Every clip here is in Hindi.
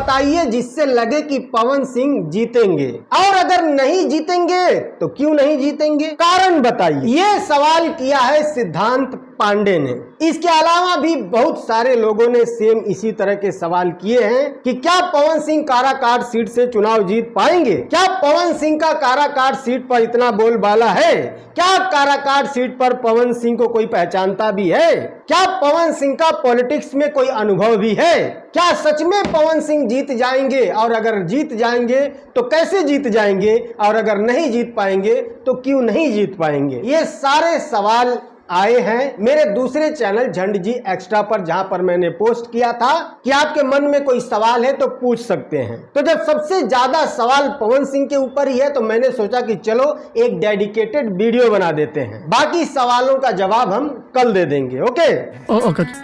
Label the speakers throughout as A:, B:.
A: बताइए जिससे लगे कि पवन सिंह जीतेंगे, और अगर नहीं जीतेंगे तो क्यों नहीं जीतेंगे, कारण बताइए। ये सवाल किया है सिद्धांत पांडे ने। इसके अलावा भी बहुत सारे लोगों ने सेम इसी तरह के सवाल किए हैं कि क्या पवन सिंह काराकाट सीट से चुनाव जीत पाएंगे, क्या पवन सिंह का काराकाट सीट पर इतना बोलबाला है, क्या काराकाट सीट पर पवन सिंह को कोई पहचानता भी है, क्या पवन सिंह का पॉलिटिक्स में कोई अनुभव भी है, क्या सच में पवन सिंह जीत जाएंगे, और अगर जीत जाएंगे तो कैसे जीत जाएंगे, और अगर नहीं जीत पाएंगे तो क्यों नहीं जीत पाएंगे। ये सारे सवाल आए हैं मेरे दूसरे चैनल झंड जी एक्स्ट्रा पर, जहां पर मैंने पोस्ट किया था कि आपके मन में कोई सवाल है तो पूछ सकते हैं। तो जब सबसे ज्यादा सवाल पवन सिंह के ऊपर ही है तो मैंने सोचा कि चलो एक डेडिकेटेड वीडियो बना देते हैं, बाकी सवालों का जवाब हम कल दे देंगे। ओके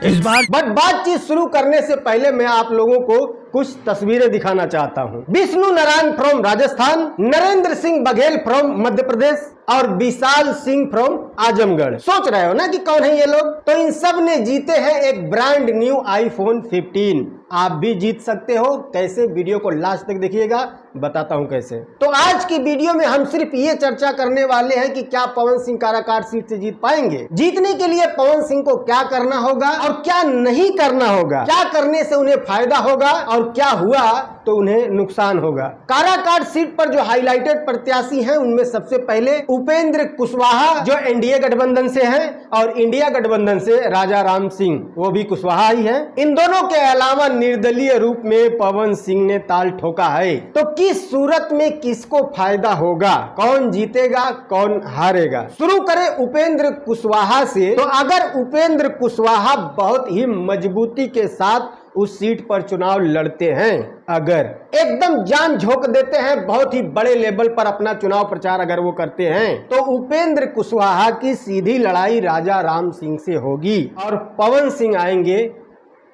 B: इस बार
A: बट बातचीत शुरू करने से पहले मैं आप लोगों को कुछ तस्वीरें दिखाना चाहता हूँ। विष्णु नारायण फ्रॉम राजस्थान, नरेंद्र सिंह बघेल फ्रॉम मध्य प्रदेश और विशाल सिंह फ्रॉम आजमगढ़। सोच रहे हो ना कि कौन है ये लोग, तो इन सब ने जीते हैं एक ब्रांड न्यू आईफोन 15। आप भी जीत सकते हो। कैसे, वीडियो को लास्ट तक देखिएगा, बताता हूं कैसे। तो आज की वीडियो में हम सिर्फ ये चर्चा करने वाले हैं कि क्या पवन सिंह काराकाट सीट से जीत पाएंगे, जीतने के लिए पवन सिंह को क्या करना होगा और क्या नहीं करना होगा, क्या करने से उन्हें फायदा होगा और क्या हुआ तो उन्हें नुकसान होगा। काराकाट सीट पर जो हाईलाइटेड प्रत्याशी हैं उनमें सबसे पहले उपेंद्र कुशवाहा जो एनडीए गठबंधन से हैं, और इंडिया गठबंधन से राजा राम सिंह, वो भी कुशवाहा ही है। इन दोनों के अलावा निर्दलीय रूप में पवन सिंह ने ताल ठोका है। तो किस सूरत में किसको फायदा होगा, कौन जीतेगा कौन हारेगा। शुरू करें उपेंद्र कुशवाहा से। तो अगर उपेंद्र कुशवाहा बहुत ही मजबूती के साथ उस सीट पर चुनाव लड़ते हैं, अगर एकदम जान झोंक देते हैं, बहुत ही बड़े लेवल पर अपना चुनाव प्रचार अगर वो करते हैं, तो उपेंद्र कुशवाहा की सीधी लड़ाई राजा राम सिंह से होगी और पवन सिंह आएंगे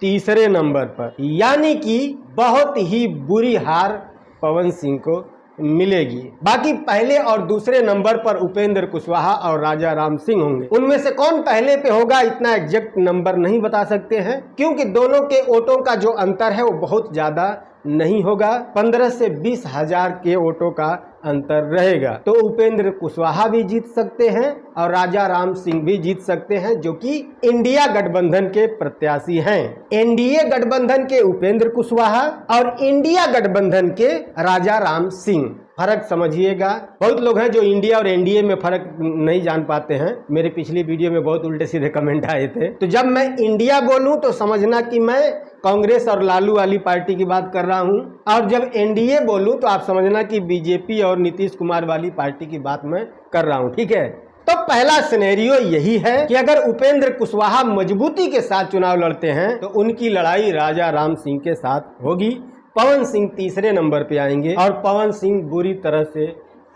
A: तीसरे नंबर पर। यानी कि बहुत ही बुरी हार पवन सिंह को मिलेगी। बाकी पहले और दूसरे नंबर पर उपेंद्र कुशवाहा और राजा राम सिंह होंगे। उनमें से कौन पहले पे होगा इतना एग्जैक्ट नंबर नहीं बता सकते हैं, क्योंकि दोनों के वोटों का जो अंतर है वो बहुत ज्यादा नहीं होगा। 15 से 20 हजार के वोटों का अंतर रहेगा। तो उपेंद्र कुशवाहा भी जीत सकते हैं और राजा राम सिंह भी जीत सकते हैं, जो कि इंडिया गठबंधन के प्रत्याशी हैं। एनडीए गठबंधन के उपेंद्र कुशवाहा और इंडिया गठबंधन के राजा राम सिंह। फर्क समझिएगा। बहुत लोग हैं जो इंडिया और एनडीए में फर्क नहीं जान पाते हैं। मेरे पिछली वीडियो में बहुत उल्टे सीधे कमेंट आए थे। तो जब मैं इंडिया बोलूं तो समझना कि मैं कांग्रेस और लालू वाली पार्टी की बात कर रहा हूं, और जब एनडीए बोलूं तो आप समझना कि बीजेपी और नीतीश कुमार वाली पार्टी की बात मैं कर रहा हूं। ठीक है, तो पहला सिनेरियो यही है कि अगर उपेंद्र कुशवाहा मजबूती के साथ चुनाव लड़ते हैं तो उनकी लड़ाई राजा राम सिंह के साथ होगी। पवन सिंह तीसरे नंबर पे आएंगे और पवन सिंह बुरी तरह से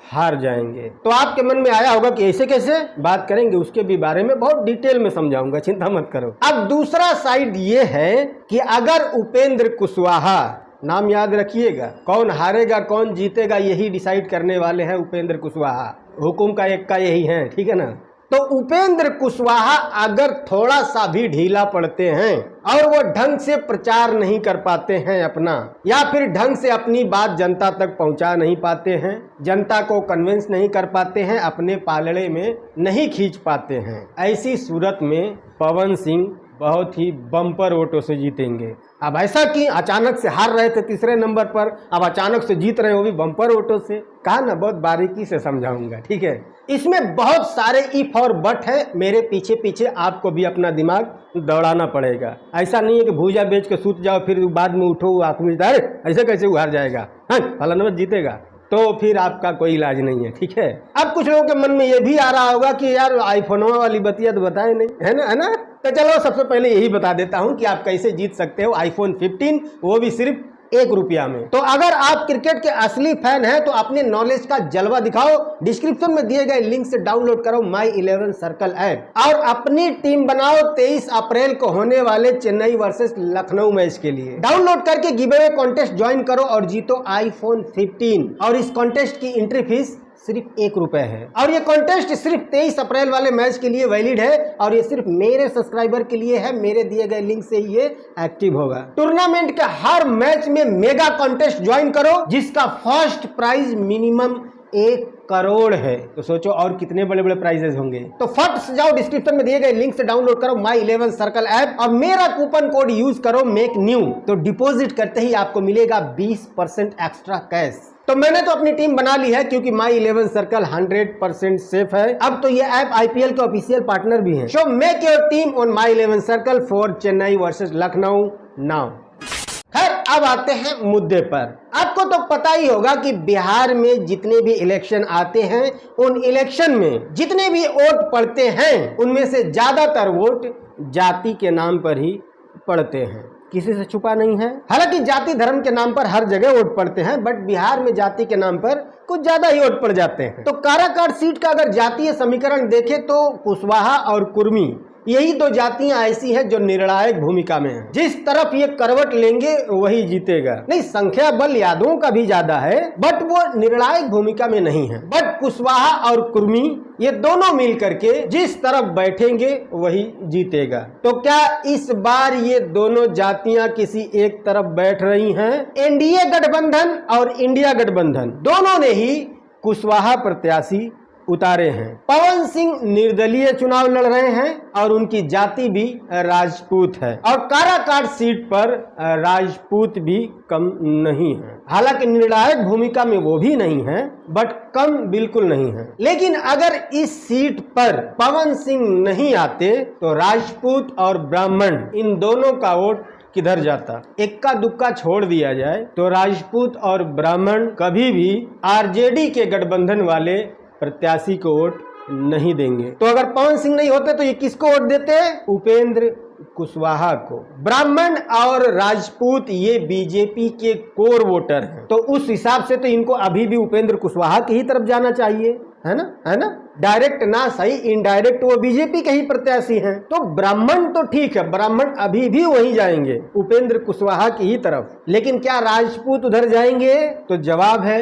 A: हार जाएंगे। तो आपके मन में आया होगा कि ऐसे कैसे, बात करेंगे उसके भी बारे में, बहुत डिटेल में समझाऊंगा, चिंता मत करो। अब दूसरा साइड ये है कि अगर उपेंद्र कुशवाहा, नाम याद रखिएगा, कौन हारेगा कौन जीतेगा यही डिसाइड करने वाले हैं उपेंद्र कुशवाहा, हुकुम का एक का यही है, ठीक है ना। तो उपेंद्र कुशवाहा अगर थोड़ा सा भी ढीला पड़ते हैं और वो ढंग से प्रचार नहीं कर पाते हैं अपना, या फिर ढंग से अपनी बात जनता तक पहुंचा नहीं पाते हैं, जनता को कन्विंस नहीं कर पाते हैं, अपने पालड़े में नहीं खींच पाते हैं, ऐसी सूरत में पवन सिंह बहुत ही बम्पर वोटों से जीतेंगे। अब ऐसा कि अचानक से हार रहे थे तीसरे नंबर पर, अब अचानक से जीत रहे हो भी बम्पर वोटों से, कहा ना, बहुत बारीकी से समझाऊंगा। ठीक है, इसमें बहुत सारे इफ और बट है, मेरे पीछे पीछे आपको भी अपना दिमाग दौड़ाना पड़ेगा। ऐसा नहीं है कि भूजा बेच के सूत जाओ फिर बाद में उठो आंख में अरे ऐसे कैसे वो हार जाएगा, हाँ फलाना जीतेगा, तो फिर आपका कोई इलाज नहीं है। ठीक है, अब कुछ लोगों के मन में ये भी आ रहा होगा कि यार आईफोन वाली बतिया तो बताए नहीं, है ना। तो चलो सबसे पहले यही बता देता हूं कि आप कैसे जीत सकते हो आईफोन 15, वो भी सिर्फ 1 रुपया में। तो अगर आप क्रिकेट के असली फैन हैं तो अपने नॉलेज का जलवा दिखाओ, डिस्क्रिप्शन में दिए गए लिंक से डाउनलोड करो माई 11 सर्कल ऐप और अपनी टीम बनाओ 23 अप्रैल को होने वाले चेन्नई वर्सेस लखनऊ मैच के लिए। डाउनलोड करके गिव अवे कॉन्टेस्ट ज्वाइन करो और जीतो आईफोन 15। और इस कॉन्टेस्ट की एंट्री फीस सिर्फ 1 रुपए है। और ये कॉन्टेस्ट सिर्फ 23 अप्रैल वाले मैच के लिए वैलिड है और ये सिर्फ मेरे सब्सक्राइबर के लिए है। मेरे दिए गए लिंक से ही ये एक्टिव होगा। टूर्नामेंट के हर मैच में मेगा कॉन्टेस्ट ज्वाइन करो जिसका फर्स्ट प्राइज मिनिमम 1 करोड़ है। तो सोचो और कितने बड़े बड़े प्राइजेस होंगे। तो फट से जाओ, डिस्क्रिप्शन में दिए गए लिंक से डाउनलोड करो माई 11 सर्कल ऐप और मेरा कूपन कोड यूज करो मेक न्यू। तो डिपॉजिट करते ही आपको मिलेगा 20% एक्स्ट्रा कैश। तो मैंने तो अपनी टीम बना ली है क्योंकि माई 11 सर्कल 100% सेफ है। अब तो ये ऐप IPL के ऑफिशियल पार्टनर भी है। So make your team on my 11 circle for Chennai versus Lucknow now. खैर अब आते हैं मुद्दे पर। आपको तो पता ही होगा कि बिहार में जितने भी इलेक्शन आते हैं उन इलेक्शन में जितने भी वोट पड़ते हैं उनमें से ज्यादातर वोट जाति के नाम पर ही पड़ते हैं। किसी से छुपा नहीं है। हालांकि जाति धर्म के नाम पर हर जगह वोट पड़ते हैं बट बिहार में जाति के नाम पर कुछ ज्यादा ही वोट पड़ जाते हैं। तो काराकाट सीट का अगर जातीय समीकरण देखें तो कुशवाहा और कुर्मी यही 2 जातियां ऐसी हैं जो निर्णायक भूमिका में हैं। जिस तरफ ये करवट लेंगे वही जीतेगा। नहीं, संख्या बल यादवों का भी ज्यादा है बट वो निर्णायक भूमिका में नहीं है। बट कुशवाहा और कुर्मी ये दोनों मिल करके जिस तरफ बैठेंगे वही जीतेगा। तो क्या इस बार ये दोनों जातियां किसी एक तरफ बैठ रही हैं? एनडीए गठबंधन और इंडिया गठबंधन दोनों ने ही कुशवाहा प्रत्याशी उतारे हैं। पवन सिंह निर्दलीय चुनाव लड़ रहे हैं और उनकी जाति भी राजपूत है और काराकाट सीट पर राजपूत भी कम नहीं है। हालांकि निर्णायक भूमिका में वो भी नहीं है बट कम बिल्कुल नहीं है। लेकिन अगर इस सीट पर पवन सिंह नहीं आते तो राजपूत और ब्राह्मण इन दोनों का वोट किधर जाता? इक्का दुक्का छोड़ दिया जाए तो राजपूत और ब्राह्मण कभी भी आरजेडी के गठबंधन वाले प्रत्याशी को वोट नहीं देंगे। तो अगर पवन सिंह नहीं होते तो ये किसको वोट देते? उपेंद्र कुशवाहा को। ब्राह्मण और राजपूत ये बीजेपी के कोर वोटर हैं तो उस हिसाब से तो इनको अभी भी उपेंद्र कुशवाहा की ही तरफ जाना चाहिए, है ना? डायरेक्ट ना सही, इनडायरेक्ट वो बीजेपी के ही प्रत्याशी हैं। तो ब्राह्मण तो ठीक है, ब्राह्मण अभी भी वहीं जाएंगे उपेंद्र कुशवाहा की ही तरफ। लेकिन क्या राजपूत उधर जाएंगे? तो जवाब है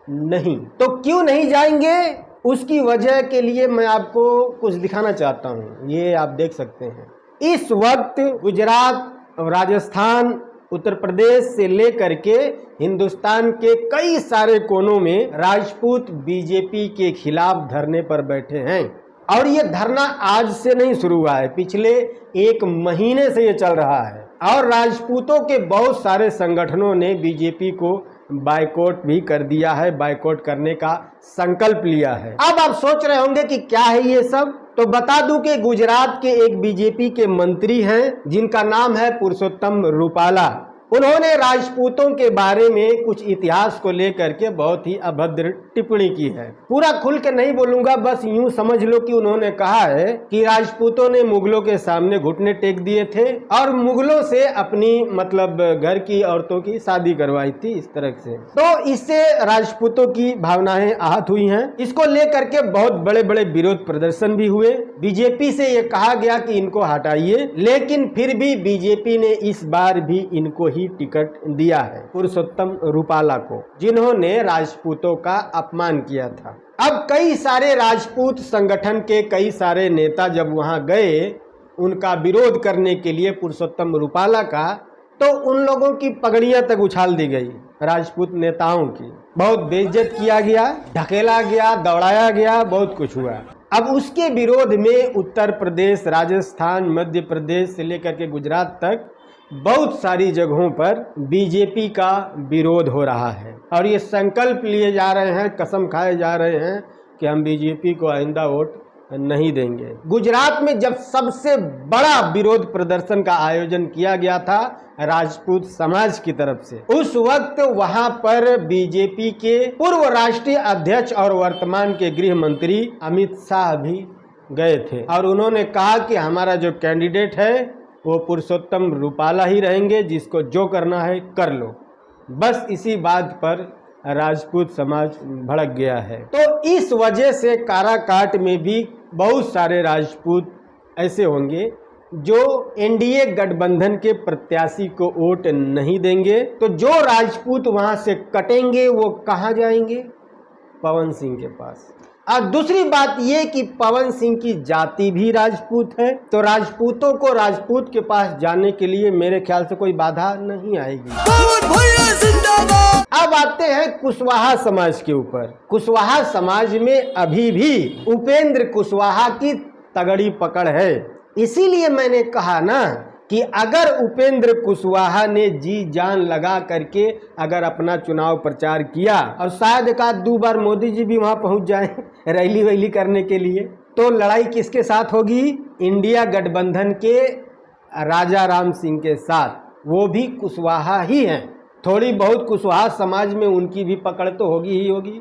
A: नहीं। तो क्यों नहीं जाएंगे? उसकी वजह के लिए मैं आपको कुछ दिखाना चाहता हूँ। ये आप देख सकते हैं इस वक्त गुजरात, राजस्थान, उत्तर प्रदेश से लेकर के हिंदुस्तान के कई सारे कोनों में राजपूत बीजेपी के खिलाफ धरने पर बैठे हैं। और ये धरना आज से नहीं शुरू हुआ है, पिछले 1 महीने से ये चल रहा है। और राजपूतों के बहुत सारे संगठनों ने बीजेपी को बाइकआउट भी कर दिया है, बाइकआउट करने का संकल्प लिया है। अब आप सोच रहे होंगे कि क्या है ये सब। तो बता दूं कि गुजरात के एक बीजेपी के मंत्री हैं जिनका नाम है पुरुषोत्तम रूपाला। उन्होंने राजपूतों के बारे में कुछ इतिहास को लेकर के बहुत ही अभद्र टिप्पणी की है। पूरा खुल के नहीं बोलूंगा, बस यूं समझ लो कि उन्होंने कहा है कि राजपूतों ने मुगलों के सामने घुटने टेक दिए थे और मुगलों से अपनी मतलब घर की औरतों की शादी करवाई थी, इस तरह से। तो इससे राजपूतों की भावनाएं आहत हुई हैं। इसको लेकर के बहुत बड़े बड़े विरोध प्रदर्शन भी हुए। बीजेपी से ये कहा गया कि इनको हटाइए, लेकिन फिर भी बीजेपी ने इस बार भी इनको ही टिकट दिया है, पुरुषोत्तम रूपाला को, जिन्होंने राजपूतों का अपमान किया था। अब कई सारे राजपूत संगठन के कई सारे नेता जब वहां गए उनका विरोध करने के लिए पुरुषोत्तम रूपाला का, तो उन लोगों की पगड़ियां तक उछाल दी गई। राजपूत नेताओं की बहुत बेइज्जत किया गया, ढकेला गया, दौड़ाया गया, बहुत कुछ हुआ। अब उसके विरोध में उत्तर प्रदेश, राजस्थान, मध्य प्रदेश से लेकर के गुजरात तक बहुत सारी जगहों पर बीजेपी का विरोध हो रहा है और ये संकल्प लिए जा रहे हैं, कसम खाए जा रहे हैं कि हम बीजेपी को आइंदा वोट नहीं देंगे। गुजरात में जब सबसे बड़ा विरोध प्रदर्शन का आयोजन किया गया था राजपूत समाज की तरफ से, उस वक्त वहां पर बीजेपी के पूर्व राष्ट्रीय अध्यक्ष और वर्तमान के गृह मंत्री अमित शाह भी गए थे और उन्होंने कहा कि हमारा जो कैंडिडेट है वो पुरुषोत्तम रूपाला ही रहेंगे, जिसको जो करना है कर लो। बस इसी बात पर राजपूत समाज भड़क गया है। तो इस वजह से काराकाट में भी बहुत सारे राजपूत ऐसे होंगे जो एनडीए गठबंधन के प्रत्याशी को वोट नहीं देंगे। तो जो राजपूत वहां से कटेंगे वो कहां जाएंगे? पवन सिंह के पास। और दूसरी बात ये कि पवन सिंह की जाति भी राजपूत है, तो राजपूतों को राजपूत के पास जाने के लिए मेरे ख्याल से कोई बाधा नहीं आएगी। अब आते हैं कुशवाहा समाज के ऊपर। कुशवाहा समाज में अभी भी उपेंद्र कुशवाहा की तगड़ी पकड़ है। इसीलिए मैंने कहा ना कि अगर उपेंद्र कुशवाहा ने जी जान लगा करके अगर अपना चुनाव प्रचार किया और शायद एक आध दो बार मोदी जी भी वहां पहुंच जाएं रैली वैली करने के लिए, तो लड़ाई किसके साथ होगी? इंडिया गठबंधन के राजा राम सिंह के साथ। वो भी कुशवाहा ही हैं। थोड़ी बहुत कुशवाहा समाज में उनकी भी पकड़ तो होगी ही होगी।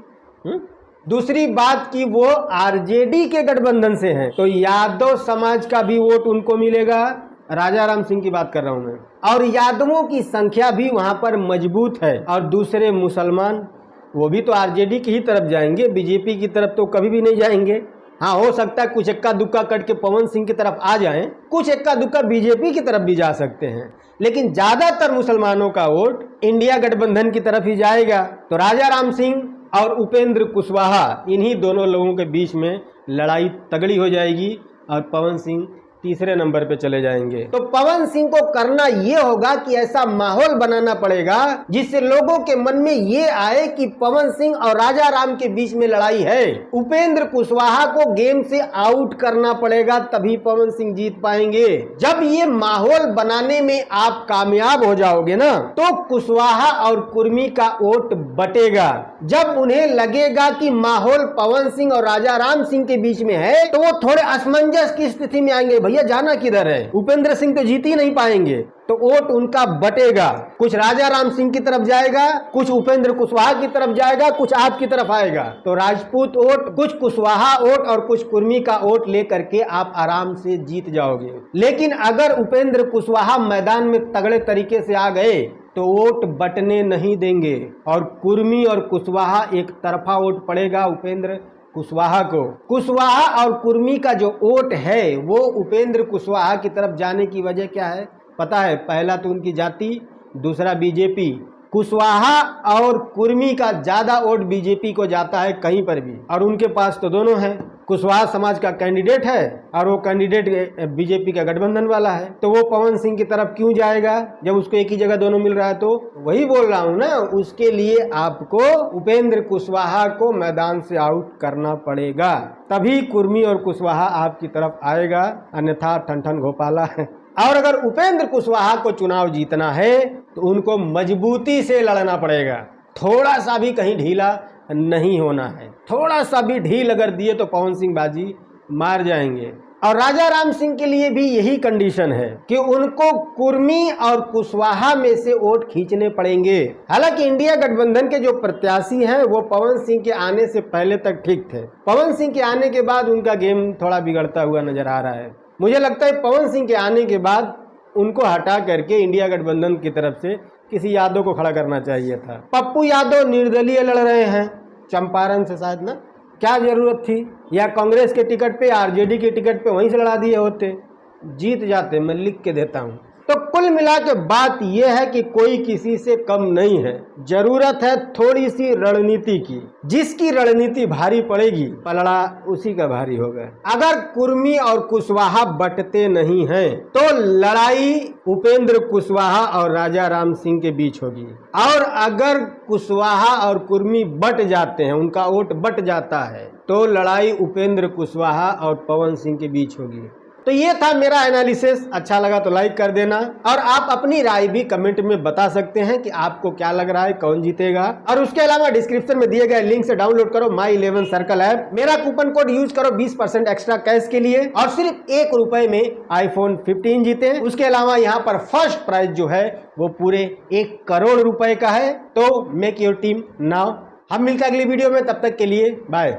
A: दूसरी बात कि वो आरजेडी के गठबंधन से हैं, तो यादव समाज का भी वोट उनको मिलेगा। राजा राम सिंह की बात कर रहा हूं मैं। और यादवों की संख्या भी वहां पर मजबूत है। और दूसरे मुसलमान वो भी तो आरजेडी की ही तरफ जाएंगे, बीजेपी की तरफ तो कभी भी नहीं जाएंगे। हाँ, हो सकता है कुछ इक्का दुक्का कट के पवन सिंह की तरफ आ जाएं, कुछ इक्का दुक्का बीजेपी की तरफ भी जा सकते हैं, लेकिन ज्यादातर मुसलमानों का वोट इंडिया गठबंधन की तरफ ही जाएगा। तो राजा राम सिंह और उपेंद्र कुशवाहा, इन्हीं दोनों लोगों के बीच में लड़ाई तगड़ी हो जाएगी और पवन सिंह तीसरे नंबर पे चले जाएंगे। तो पवन सिंह को करना ये होगा कि ऐसा माहौल बनाना पड़ेगा जिससे लोगों के मन में ये आए कि पवन सिंह और राजा राम के बीच में लड़ाई है। उपेंद्र कुशवाहा को गेम से आउट करना पड़ेगा, तभी पवन सिंह जीत पाएंगे। जब ये माहौल बनाने में आप कामयाब हो जाओगे ना, तो कुशवाहा और कुर्मी का वोट बटेगा। जब उन्हें लगेगा कि माहौल पवन सिंह और राजा राम सिंह के बीच में है, तो वो थोड़े असमंजस की स्थिति में आएंगे, भैया जाना किधर है, उपेंद्र सिंह तो जीत ही नहीं पाएंगे। तो वोट उनका बटेगा, कुछ राजा राम सिंह की तरफ जाएगा, कुछ उपेंद्र कुशवाहा की तरफ जाएगा, कुछ आपकी तरफ आएगा। तो राजपूत वोट, कुछ कुशवाहा वोट और कुछ कुर्मी का वोट लेकर के आप आराम से जीत जाओगे। लेकिन अगर उपेंद्र कुशवाहा मैदान में तगड़े तरीके से आ गए तो वोट बटने नहीं देंगे और कुर्मी और कुशवाहा एक तरफा वोट पड़ेगा उपेंद्र कुशवाहा को। कुशवाहा और कुर्मी का जो वोट है वो उपेंद्र कुशवाहा की तरफ जाने की वजह क्या है पता है? पहला तो उनकी जाति, दूसरा बीजेपी। कुशवाहा और कुर्मी का ज्यादा वोट बीजेपी को जाता है कहीं पर भी, और उनके पास तो दोनों हैं। कुशवाहा समाज का कैंडिडेट है और वो कैंडिडेट बीजेपी का गठबंधन वाला है, तो वो पवन सिंह की तरफ क्यों जाएगा जब उसको एक ही जगह दोनों मिल रहा है? तो वही बोल रहा हूं ना, उसके लिए आपको उपेंद्र कुशवाहा को मैदान से आउट करना पड़ेगा, तभी कुर्मी और कुशवाहा आपकी तरफ आएगा, अन्यथा ठन घोपाला है। और अगर उपेंद्र कुशवाहा को चुनाव जीतना है तो उनको मजबूती से लड़ना पड़ेगा, थोड़ा सा भी कहीं ढीला नहीं होना है। थोड़ा सा भी ढील अगर दिए तो पवन सिंह बाजी मार जाएंगे। और राजा राम सिंह के लिए भी यही कंडीशन है कि उनको कुर्मी और कुशवाहा में से वोट खींचने पड़ेंगे। हालांकि इंडिया गठबंधन के जो प्रत्याशी हैं वो पवन सिंह के आने से पहले तक ठीक थे, पवन सिंह के आने के बाद उनका गेम थोड़ा बिगड़ता हुआ नजर आ रहा है। मुझे लगता है पवन सिंह के आने के बाद उनको हटा करके इंडिया गठबंधन की तरफ से किसी यादव को खड़ा करना चाहिए था। पप्पू यादव निर्दलीय लड़ रहे हैं चंपारण से, शायद ना, क्या जरूरत थी? या कांग्रेस के टिकट पे, आरजेडी के टिकट पे वहीं से लड़ा दिए होते, जीत जाते। मैं लिख के देता हूं। तो कुल मिला के बात यह है कि कोई किसी से कम नहीं है, जरूरत है थोड़ी सी रणनीति की। जिसकी रणनीति भारी पड़ेगी पलड़ा उसी का भारी होगा। अगर कुर्मी और कुशवाहा बटते नहीं हैं तो लड़ाई उपेंद्र कुशवाहा और राजा राम सिंह के बीच होगी, और अगर कुशवाहा और कुर्मी बट जाते हैं, उनका वोट बट जाता है, तो लड़ाई उपेंद्र कुशवाहा और पवन सिंह के बीच होगी। तो ये था मेरा एनालिसिस। अच्छा लगा तो लाइक कर देना, और आप अपनी राय भी कमेंट में बता सकते हैं कि आपको क्या लग रहा है, कौन जीतेगा। और उसके अलावा डिस्क्रिप्शन में दिए गए लिंक से डाउनलोड करो माई 11 सर्कल ऐप, मेरा कूपन कोड यूज करो 20% एक्स्ट्रा कैश के लिए, और सिर्फ 1 रुपए में iPhone 15 जीते। उसके अलावा यहाँ पर फर्स्ट प्राइज जो है वो पूरे 1 करोड़ रुपए का है। तो मेक योर टीम नाउ। हम मिलकर अगली वीडियो में, तब तक के लिए बाय।